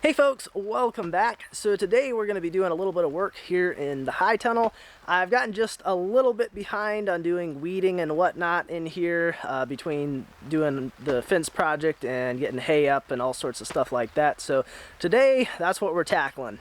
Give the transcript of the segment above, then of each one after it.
Hey folks, welcome back. So today we're going to be doing a little bit of work here in the high tunnel. I've gotten just a little bit behind on doing weeding and whatnot in here between doing the fence project and getting hay up and all sorts of stuff like that. So today that's what we're tackling.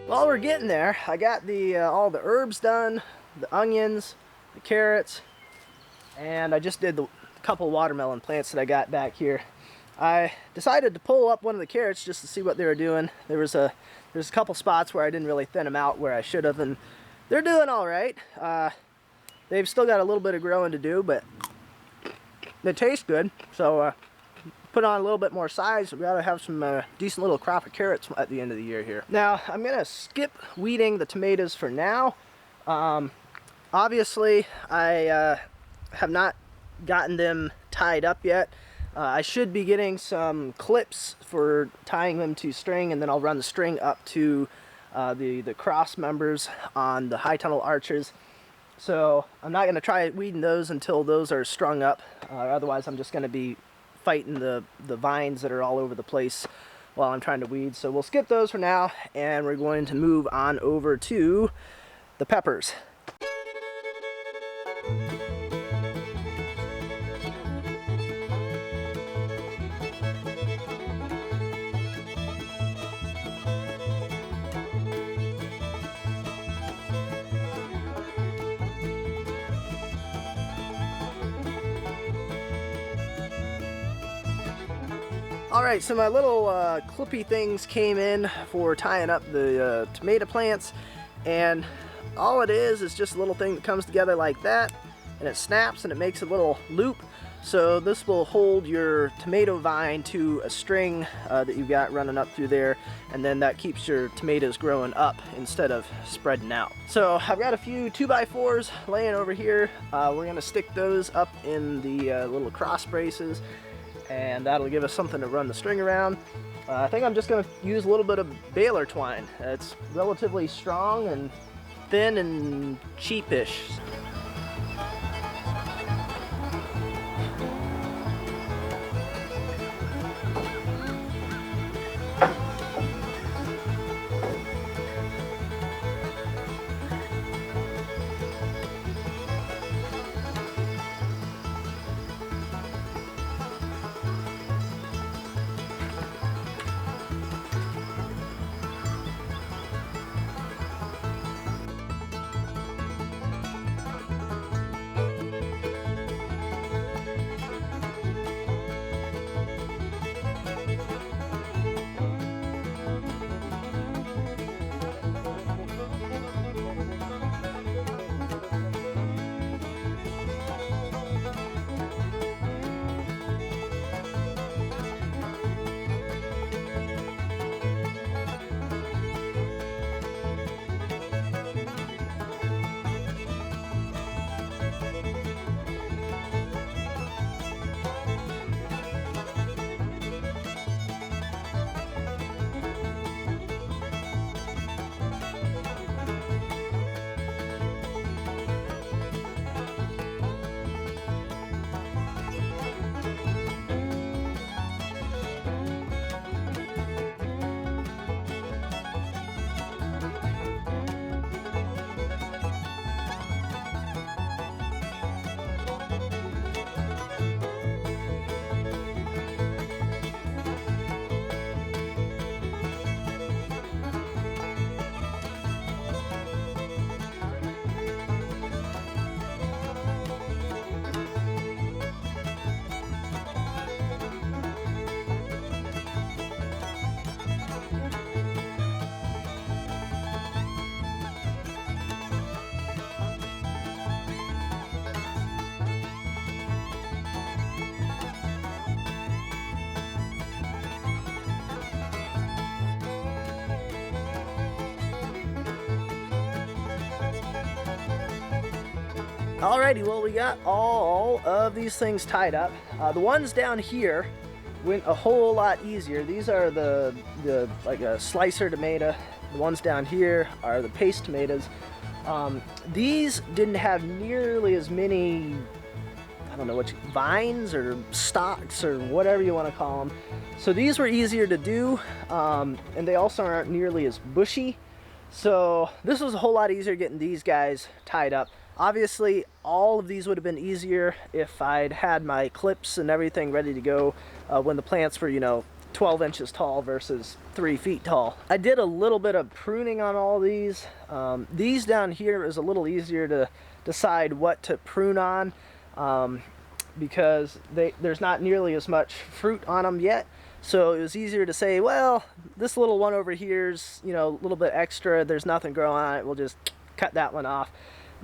While we're getting there, I got the all the herbs done, the onions, the carrots, and I just did the couple watermelon plants that I got back here. I decided to pull up one of the carrots just to see what they were doing. There's a couple spots where I didn't really thin them out where I should have, and they're doing all right. They've still got a little bit of growing to do, but they taste good. So put on a little bit more size. We gotta have some decent little crop of carrots at the end of the year here. Now I'm gonna skip weeding the tomatoes for now. Obviously I have not gotten them tied up yet. I should be getting some clips for tying them to string, and then I'll run the string up to the cross members on the high tunnel arches. So I'm not gonna try weeding those until those are strung up. Otherwise I'm just gonna be fighting the vines that are all over the place while I'm trying to weed. So we'll skip those for now, and we're going to move on over to the peppers. Alright, so my little clippy things came in for tying up the tomato plants, and all it is just a little thing that comes together like that, and it snaps and it makes a little loop. So this will hold your tomato vine to a string that you've got running up through there, and then that keeps your tomatoes growing up instead of spreading out. So I've got a few 2x4s laying over here. We're gonna stick those up in the little cross braces, and that'll give us something to run the string around. I think I'm just gonna use a little bit of baler twine. It's relatively strong and thin and cheapish. Alrighty, well, we got all of these things tied up. The ones down here went a whole lot easier. These are the like a slicer tomato. The ones down here are the paste tomatoes. These didn't have nearly as many, I don't know what vines or stalks or whatever you want to call them. So these were easier to do, and they also aren't nearly as bushy. So this was a whole lot easier getting these guys tied up. Obviously, all of these would have been easier if I'd had my clips and everything ready to go when the plants were, you know, 12 inches tall versus 3 feet tall. I did a little bit of pruning on all these. These down here is a little easier to decide what to prune on because there's not nearly as much fruit on them yet. So it was easier to say, well, this little one over here's, you know, a little bit extra. There's nothing growing on it. We'll just cut that one off.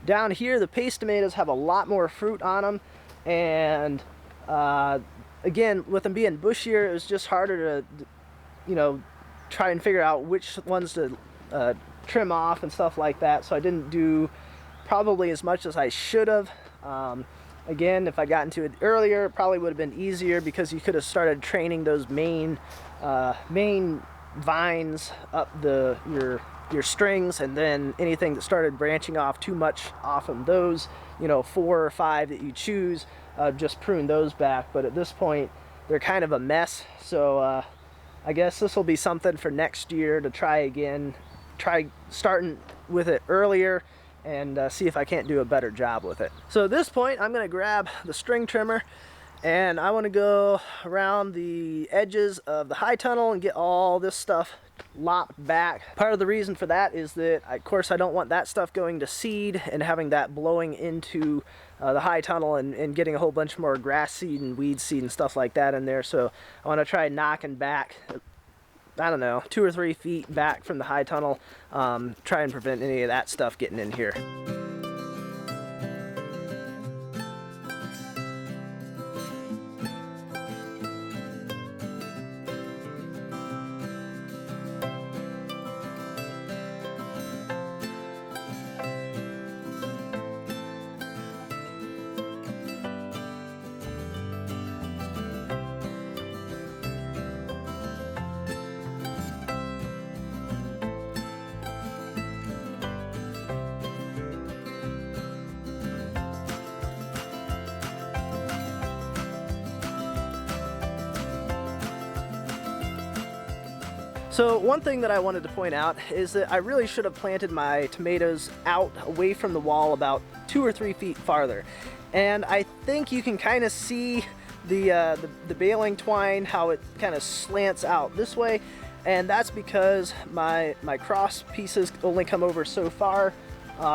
Down here, the paste tomatoes have a lot more fruit on them, and again, with them being bushier, it was just harder to, you know, try and figure out which ones to trim off and stuff like that. So I didn't do probably as much as I should have. Again, if I got into it earlier, it probably would have been easier because you could have started training those main vines up your strings, and then anything that started branching off too much off of those, you know, 4 or 5 that you choose, just prune those back. But at this point, they're kind of a mess. So I guess this will be something for next year to try again, try starting with it earlier and see if I can't do a better job with it. So at this point, I'm gonna grab the string trimmer and I want to go around the edges of the high tunnel and get all this stuff lopped back. Part of the reason for that is that, of course, I don't want that stuff going to seed and having that blowing into the high tunnel and getting a whole bunch more grass seed and weed seed and stuff like that in there. So I want to try knocking back, I don't know, 2 or 3 feet back from the high tunnel, try and prevent any of that stuff getting in here. So one thing that I wanted to point out is that I really should have planted my tomatoes out away from the wall about 2 or 3 feet farther. And I think you can kind of see the baling twine, how it kind of slants out this way. And that's because my cross pieces only come over so far.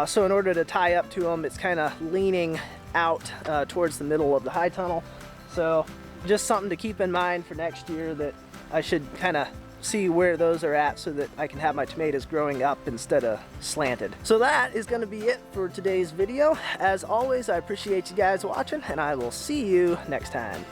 So in order to tie up to them, it's kind of leaning out towards the middle of the high tunnel. So just something to keep in mind for next year, that I should kind of see where those are at so that I can have my tomatoes growing up instead of slanted. So that is going to be it for today's video. As always, I appreciate you guys watching, and I will see you next time.